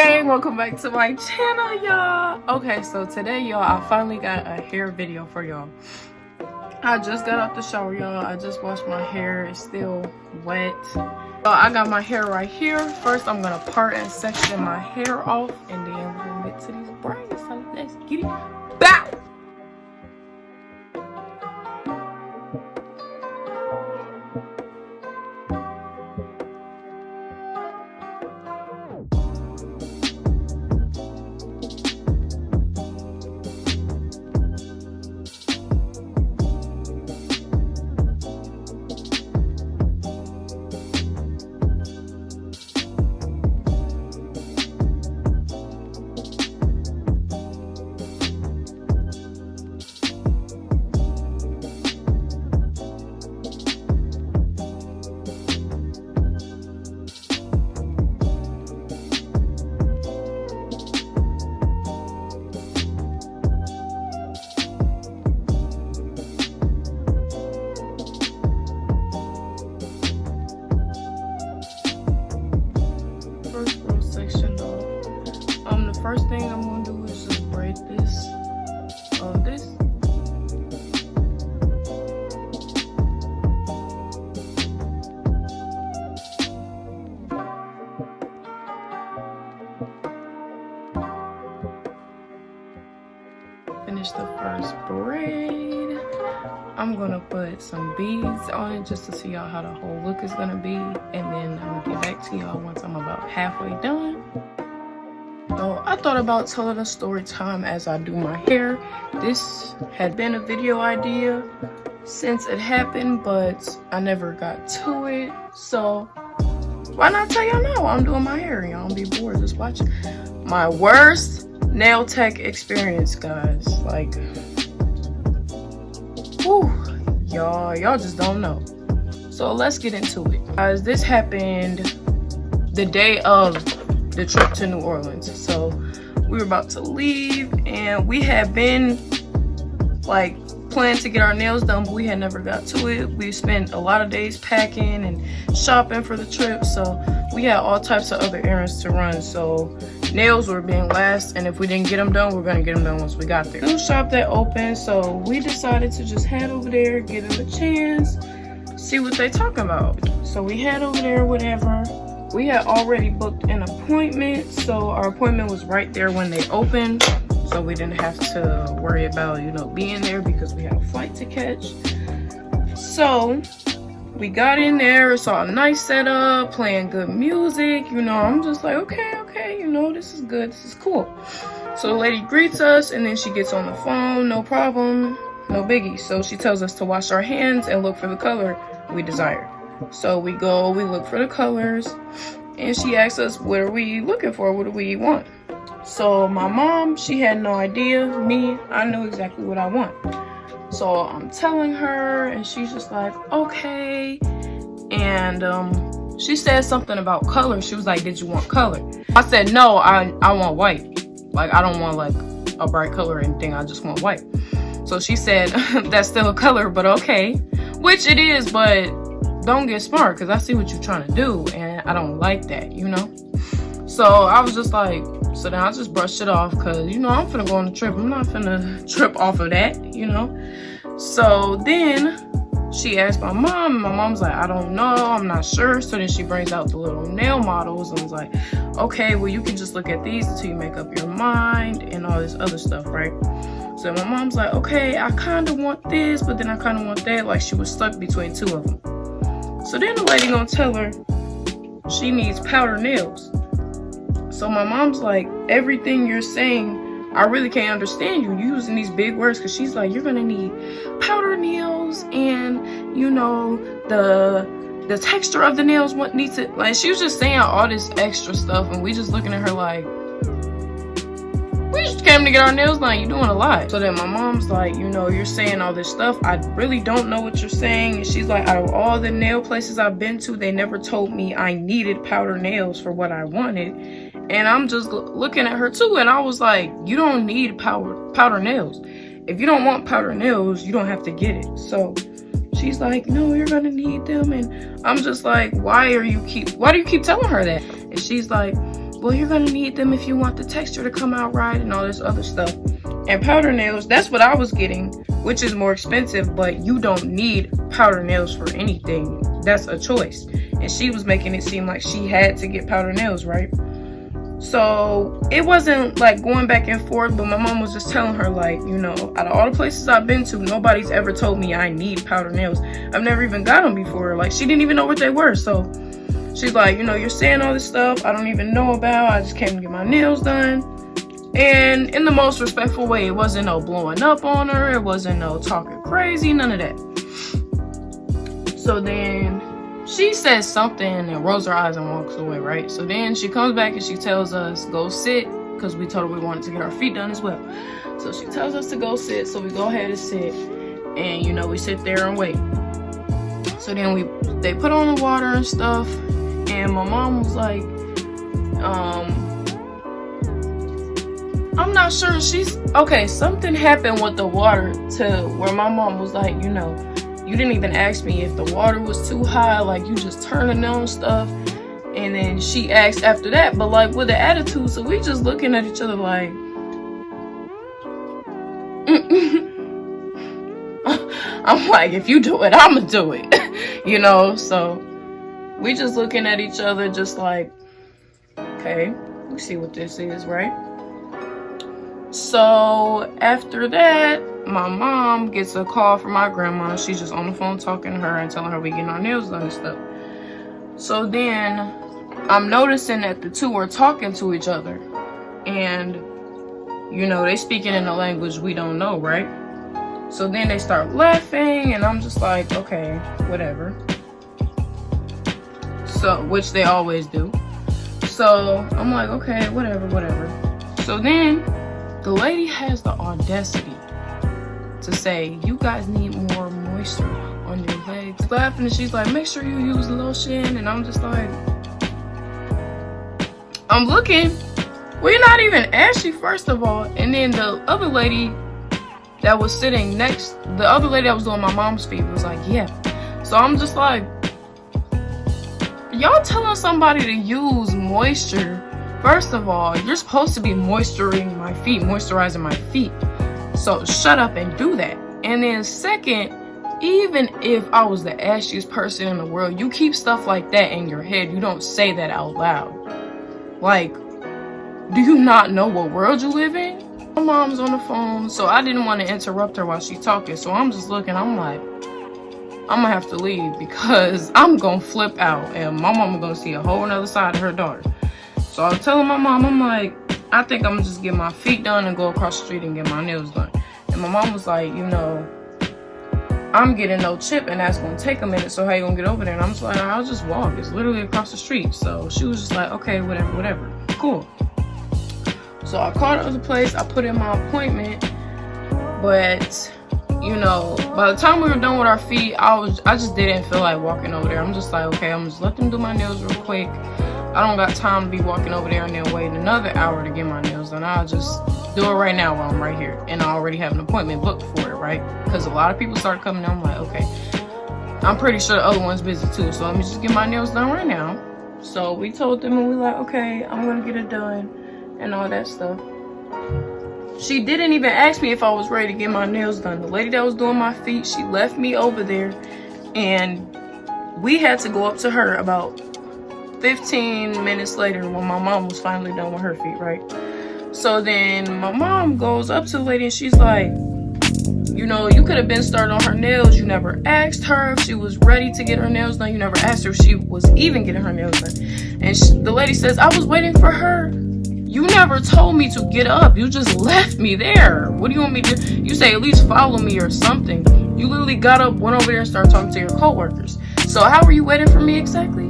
Gang, welcome back to my channel, y'all. Okay, so today, y'all, I finally got a hair video for y'all. I just got out the shower, y'all. I just washed my hair. It's still wet. So I got my hair right here. First, I'm gonna part and section my hair off, and then we're gonna get to these braids. So let's get it. Bow! First thing I'm gonna do is just braid this. Finish the first braid. I'm gonna put some beads on it just to see y'all how the whole look is gonna be, and then I'm gonna get back to y'all once I'm about halfway done. So I thought about telling a story time as I do my hair. This had been a video idea since it happened, but I never got to it. So why not tell y'all now I'm doing my hair? Y'all don't be bored just watching. My worst nail tech experience, guys. Like, whew, y'all just don't know. So let's get into it. Guys, this happened the day of the trip to New Orleans. So we were about to leave, and we had been like planned to get our nails done, but we had never got to it. We spent a lot of days packing and shopping for the trip, so we had all types of other errands to run. So nails were being last, and if we didn't get them done, we're gonna get them done once we got there. New shop that opened, so we decided to just head over there, give them a chance, see what they talking about. So we head over there, whatever. We had already booked an appointment, so our appointment was right there when they opened, so we didn't have to worry about, you know, being there because we had a flight to catch. So we got in there, saw a nice setup, playing good music, you know. I'm just like, okay, you know, this is good, this is cool. So the lady greets us, and then she gets on the phone, no problem, no biggie. So she tells us to wash our hands and look for the color we desire. So we go, we look for the colors, and she asks us, what are we looking for? What do we want? So my mom, she had no idea. Me, I knew exactly what I want. So I'm telling her, and she's just like, okay. And she said something about color. She was like, did you want color? I said, no, I want white. Like, I don't want like a bright color or anything. I just want white. So she said, that's still a color, but okay. Which it is, but don't get smart, because I see what you're trying to do, and I don't like that, you know? So I was just like, so then I just brushed it off, because, you know, I'm finna go on the trip. I'm not finna trip off of that, you know? So then she asked my mom, and my mom's like, I don't know, I'm not sure. So then she brings out the little nail models and was like, okay, well, you can just look at these until you make up your mind and all this other stuff, right? So my mom's like, okay, I kind of want this, but then I kind of want that. Like, she was stuck between two of them. So then the lady gonna tell her she needs powder nails. So my mom's like, everything you're saying, I really can't understand you. You're using these big words, because she's like, you're gonna need powder nails, and you know, the texture of the nails, what needs it. Like, she was just saying all this extra stuff, and we just looking at her like, we just came to get our nails done, you're doing a lot. So then my mom's like, you know, you're saying all this stuff, I really don't know what you're saying. And she's like, out of all the nail places I've been to, they never told me I needed powder nails for what I wanted. And I'm just looking at her too, and I was like, you don't need powder nails. If you don't want powder nails, you don't have to get it. So she's like, no, you're gonna need them. And I'm just like, why do you keep telling her that? And she's like, well, you're gonna need them if you want the texture to come out right and all this other stuff. And powder nails, that's what I was getting, which is more expensive, but you don't need powder nails for anything. That's a choice. And she was making it seem like she had to get powder nails, right? So it wasn't like going back and forth, but my mom was just telling her, like, you know, out of all the places I've been to, nobody's ever told me I need powder nails. I've never even got them before. Like, she didn't even know what they were. So she's like, you know, you're saying all this stuff I don't even know about. I just came to get my nails done. And in the most respectful way. It wasn't no blowing up on her. It wasn't no talking crazy. None of that. So then she says something and rolls her eyes and walks away, right? So then she comes back and she tells us, go sit, because we told her we wanted to get our feet done as well. So she tells us to go sit, so we go ahead and sit. And, you know, we sit there and wait. So then they put on the water and stuff. And my mom was like, I'm not sure. Okay, something happened with the water to where my mom was like, you know, you didn't even ask me if the water was too high, like you just turning on stuff. And then she asked after that, but like with the attitude, so we just looking at each other like, I'm like, if you do it, I'ma do it. You know, so we just looking at each other just like, okay, we see what this is, right? So after that, my mom gets a call from my grandma. She's just on the phone talking to her and telling her we getting our nails done and stuff. So then I'm noticing that the two are talking to each other. And, you know, they speaking in a language we don't know, right? So then they start laughing and I'm just like, okay, whatever. So, which they always do. So I'm like, okay, whatever. So then the lady has the audacity to say, you guys need more moisture on your legs. Laughing, and she's like, make sure you use lotion. And I'm just like, I'm looking, we're not even ashy, first of all. And then the other lady that was sitting next, the other lady that was doing my mom's feet was like, yeah. So I'm just like, y'all telling somebody to use moisture. First of all, you're supposed to be moisturizing my feet. So shut up and do that. And then second, even if I was the ashiest person in the world, you keep stuff like that in your head. You don't say that out loud. Like, do you not know what world you live in? My mom's on the phone, so I didn't want to interrupt her while she's talking. So I'm just looking, I'm like, I'm gonna have to leave because I'm gonna flip out and my mama gonna see a whole nother side of her daughter. So I was telling my mom, I'm like, I think I'm gonna just get my feet done and go across the street and get my nails done. And my mom was like, you know, I'm getting no chip and that's gonna take a minute, so how you gonna get over there? And I'm just like, I'll just walk. It's literally across the street. So she was just like, okay, whatever. Cool. So I called the other place, I put in my appointment, but you know, by the time we were done with our feet, I just didn't feel like walking over there. I'm just like, okay, I'm just let them do my nails real quick. I don't got time to be walking over there and then wait another hour to get my nails done. I'll just do it right now while I'm right here. And I already have an appointment booked for it, right? Because a lot of people started coming in. I'm like, okay, I'm pretty sure the other one's busy too. So let me just get my nails done right now. So we told them and we like, okay, I'm going to get it done and all that stuff. She didn't even ask me if I was ready to get my nails done. The lady that was doing my feet, she left me over there. And we had to go up to her about 15 minutes later when my mom was finally done with her feet, right? So then my mom goes up to the lady and she's like, you know, you could have been started on her nails. You never asked her if she was ready to get her nails done. You never asked her if she was even getting her nails done. And the lady says, I was waiting for her. You never told me to get up. You just left me there. What do you want me to do? You say at least follow me or something. You literally got up, went over there and started talking to your coworkers. So how were you waiting for me exactly?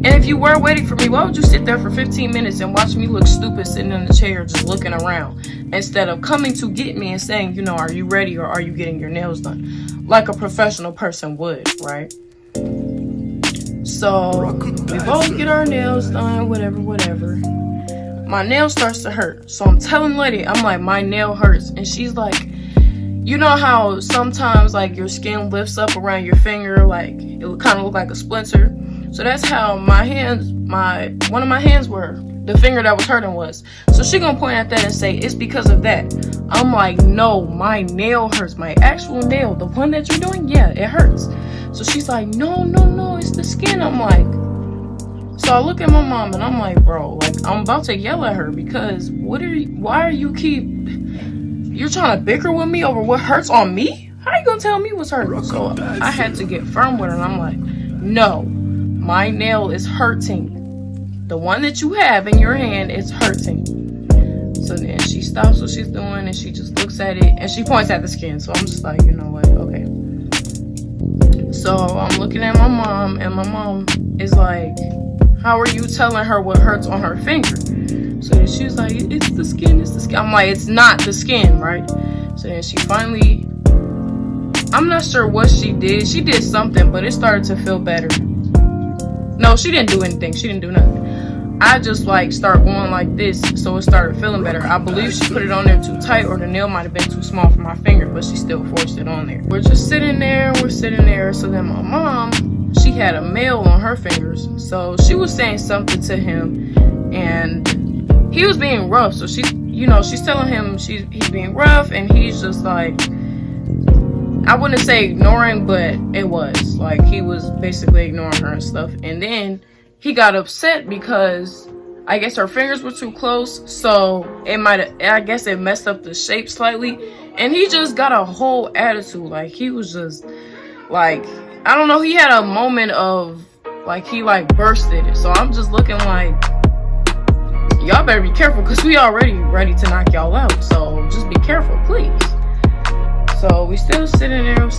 And if you were waiting for me, why would you sit there for 15 minutes and watch me look stupid sitting in the chair just looking around instead of coming to get me and saying, you know, are you ready or are you getting your nails done? Like a professional person would, right? So we both get our nails done, whatever. My nail starts to hurt. So I'm telling the lady, I'm like, my nail hurts. And she's like, you know how sometimes like your skin lifts up around your finger, like it would kind of look like a splinter. So that's how my hands, one of my hands were the finger that was hurting was. So she gonna point at that and say, it's because of that. I'm like, no, my nail hurts. My actual nail, the one that you're doing, yeah, it hurts. So she's like, no, it's the skin. I'm like, so I look at my mom and I'm like, bro, like, I'm about to yell at her because why are you you're trying to bicker with me over what hurts on me? How are you gonna tell me what's hurting? So I had to get firm with her and I'm like, no, my nail is hurting. The one that you have in your hand is hurting. So then she stops what she's doing and she just looks at it and she points at the skin. So I'm just like, you know what, okay. So I'm looking at my mom and my mom is like, how are you telling her what hurts on her finger? So then she was like, it's the skin, it's the skin. I'm like, it's not the skin, right? So then she finally, I'm not sure what she did. She did something, but it started to feel better. No, she didn't do anything. She didn't do nothing. I just like start going like this, so it started feeling better. I believe she put it on there too tight, or the nail might have been too small for my finger, but she still forced it on there. We're just sitting there, we're sitting there. So then my mom, she had a male on her fingers, so she was saying something to him, and he was being rough. So she's telling him he's being rough, and he's just like, I wouldn't say ignoring, but it was like he was basically ignoring her and stuff. And then he got upset because I guess her fingers were too close, so I guess it messed up the shape slightly, and he just got a whole attitude. Like, he was just like, I don't know, he had a moment of like, he like bursted it. So I'm just looking like, y'all better be careful because we already ready to knock y'all out, so just be careful, please. So we still sitting there,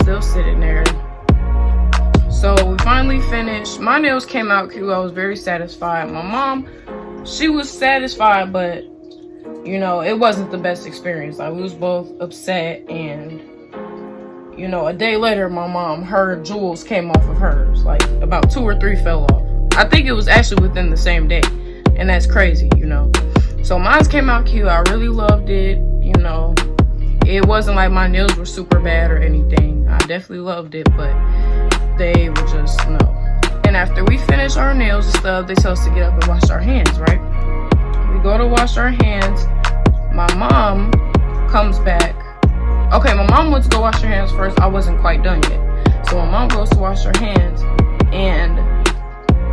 So we finally finished. My nails came out cute. I was very satisfied. My mom, she was satisfied, but it wasn't the best experience. Like, we was both upset, and a day later, my mom, her jewels came off of hers. Like, about 2 or 3 fell off. I think it was actually within the same day, and that's crazy, So mine came out cute. I really loved it, It wasn't like my nails were super bad or anything. I definitely loved it, but they were just, no. And after we finish our nails and stuff, they tell us to get up and wash our hands, right? We go to wash our hands. My mom comes back. Okay, my mom went to go wash her hands first. I wasn't quite done yet. So my mom goes to wash her hands, and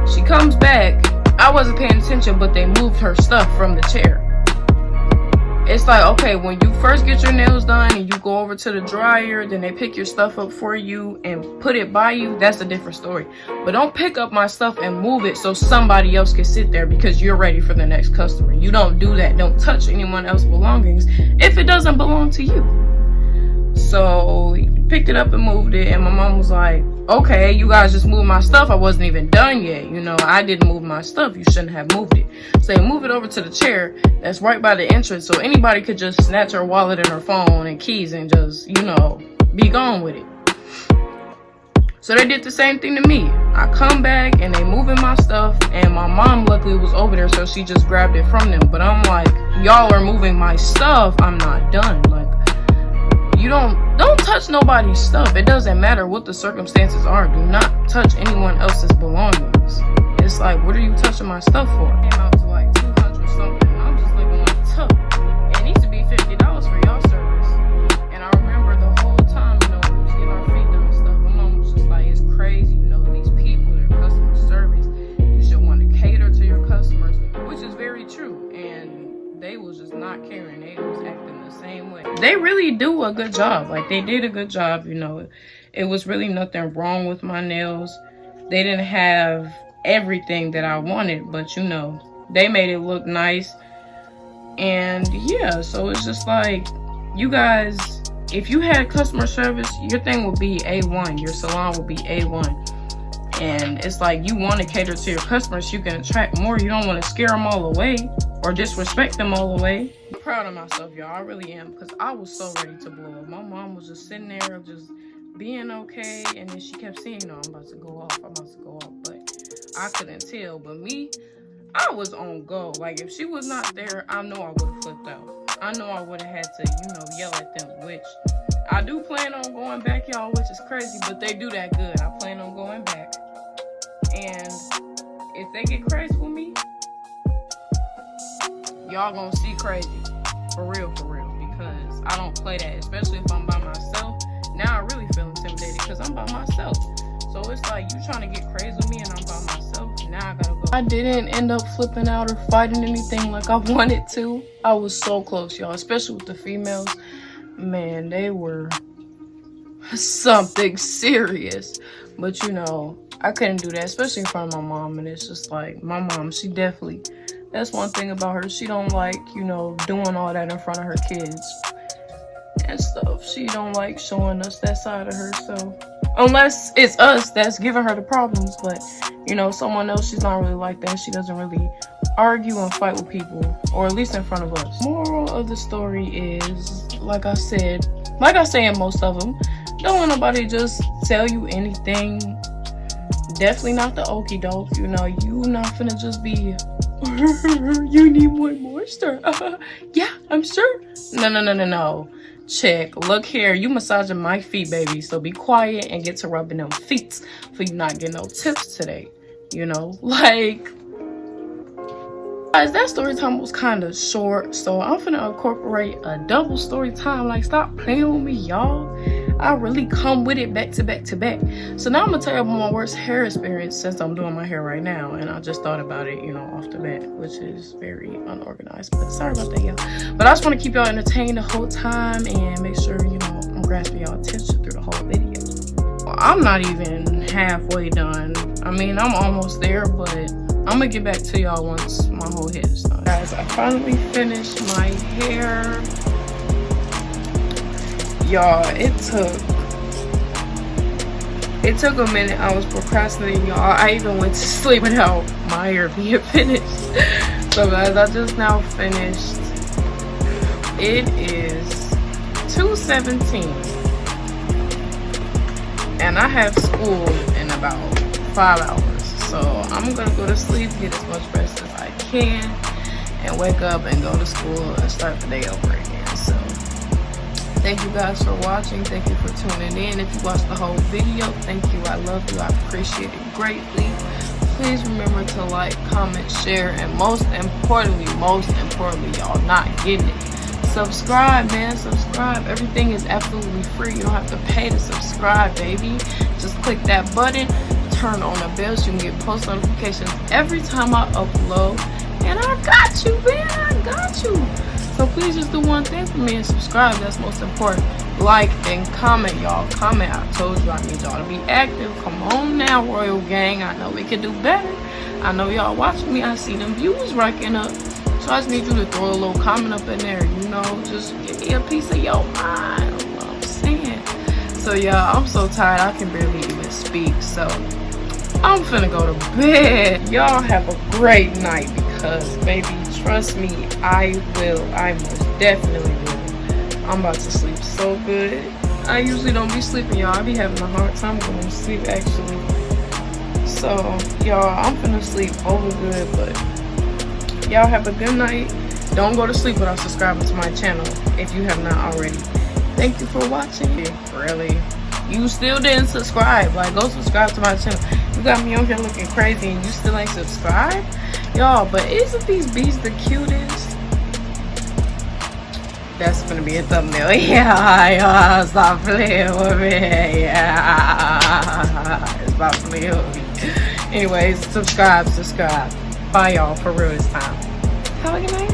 she comes back. I wasn't paying attention, but they moved her stuff from the chair. It's like, okay, when you first get your nails done and you go over to the dryer, then they pick your stuff up for you and put it by you, that's a different story. But don't pick up my stuff and move it so somebody else can sit there because you're ready for the next customer. You don't do that. Don't touch anyone else's belongings if it doesn't belong to you. So he picked it up and moved it, and my mom was like, okay, you guys just moved my stuff. I wasn't even done yet. I didn't move my stuff. You shouldn't have moved it. So they move it over to the chair that's right by the entrance, so anybody could just snatch her wallet and her phone and keys and just, be gone with it. So they did the same thing to me. I come back and they moving my stuff, and my mom luckily was over there, so she just grabbed it from them. But I'm like, y'all are moving my stuff. I'm not done. Like, you don't touch nobody's stuff. It doesn't matter what the circumstances are. Do not touch anyone else's belongings. It's like, what are you touching my stuff for? It came out to like 200 something. I'm just looking like, tough. It needs to be $50 for y'all service. And I remember the whole time, we was getting our feet done and stuff. My mom was just like, it's crazy, these people, their customer service. You should want to cater to your customers, which is very true. And they was just not caring. They was acting the same way. They really do a good job. Like, they did a good job. It was really nothing wrong with my nails. They didn't have everything that I wanted, but they made it look nice. And yeah, so it's just like, you guys, if you had customer service, your thing would be A1. Your salon would be A1. And it's like, you want to cater to your customers, you can attract more. You don't want to scare them all away or disrespect them all away. I'm proud of myself, y'all. I really am, because I was so ready to blow up. My mom was just sitting there just being okay, and then she kept saying, I'm about to go off, but I couldn't tell. But me, I was on go. Like, if she was not there, I know I would have flipped out. I know I would have had to, yell at them, which I do plan on going back, y'all, which is crazy, but they do that good. I plan on going back. And if they get crazy with me, y'all gonna see crazy. For real, because I don't play that, especially if I'm by myself. Now I really feel intimidated because I'm by myself. So it's like you trying to get crazy with me and I'm by myself. Now I gotta go. I didn't end up flipping out or fighting anything like I wanted to. I was so close, y'all, especially with the females. Man, they were something serious. But you know, I couldn't do that, especially in front of my mom. And it's just like, my mom, she definitely, that's one thing about her. She don't like, you know, doing all that in front of her kids and stuff. She don't like showing us that side of her. So unless it's us that's giving her the problems, but you know, someone else, she's not really like that. She doesn't really argue and fight with people, or at least in front of us. Moral of the story is, like I say in most of them, don't let nobody just tell you anything. Definitely not the okie doke. You know, you not finna just be you need one more stir. Yeah, I'm sure. No. Check. Look here. You massaging my feet, baby. So be quiet and get to rubbing them feet for you not getting no tips today. You know, like, guys, that story time was kind of short. So I'm finna incorporate a double story time. Like, stop playing with me, y'all. I really come with it back to back to back. So now I'm gonna tell you about my worst hair experience since I'm doing my hair right now, and I just thought about it, you know, off the bat, which is very unorganized. But sorry about that, y'all. But I just want to keep y'all entertained the whole time and make sure, you know, I'm grasping y'all attention through the whole video. Well, I'm not even halfway done. I mean, I'm almost there, but I'm gonna get back to y'all once my whole head is done. Guys, I finally finished my hair. Y'all, it took a minute. I was procrastinating, y'all. I even went to sleep without my hair being finished. So guys, I just now finished. It is 2:17 and I have school in about 5 hours. So I'm gonna go to sleep, get as much rest as I can, and wake up and go to school and start the day over again. So thank you guys for watching. Thank you for tuning in. If you watched the whole video, thank you. I love you. I appreciate it greatly. Please remember to like, comment, share, and most importantly, y'all not getting it, subscribe, man. Subscribe. Everything is absolutely free. You don't have to pay to subscribe, baby. Just click that button, turn on the bell so you can get post notifications every time I upload. And I got you, man. I got you. So please just do one thing for me and subscribe. That's most important. Like and comment, y'all. Comment. I told you I need y'all to be active. Come on now, Royal Gang. I know we can do better. I know y'all watching me. I see them views racking up. So I just need you to throw a little comment up in there. You know, just give me a piece of your mind. You know what I'm saying? So y'all, I'm so tired. I can barely even speak. So I'm finna go to bed. Y'all have a great night because, baby, trust me, I will. I most definitely will. I'm about to sleep so good. I usually don't be sleeping, y'all. I be having a hard time going to sleep, actually. So, y'all, I'm finna sleep over good, but y'all have a good night. Don't go to sleep without subscribing to my channel if you have not already. Thank you for watching. Really? You still didn't subscribe. Like, go subscribe to my channel. You got me on here looking crazy and you still ain't subscribed? Y'all, but isn't these bees the cutest? That's gonna be a thumbnail. Yeah, stop playing with me. Yeah, stop playing with me. Anyways, subscribe. Bye, y'all. For real this time. Have a good night.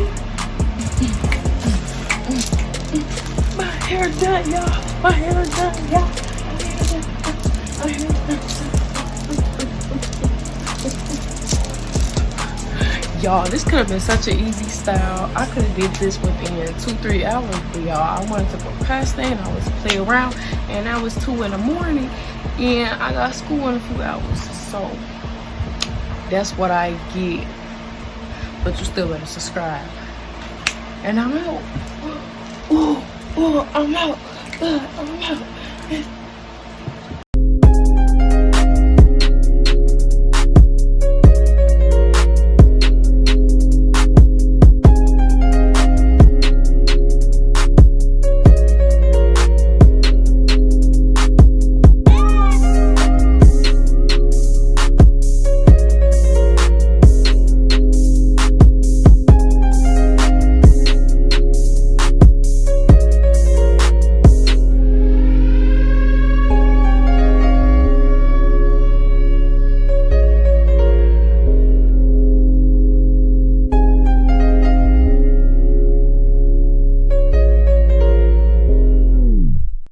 My hair done, y'all. My hair done, y'all. Y'all, this could have been such an easy style. I could have did this within 2-3 hours, but y'all, I wanted to procrastinate. I was play around, and now it's 2 in the morning, and I got school in a few hours. So that's what I get. But you still better subscribe. And I'm out. I'm out. I'm out.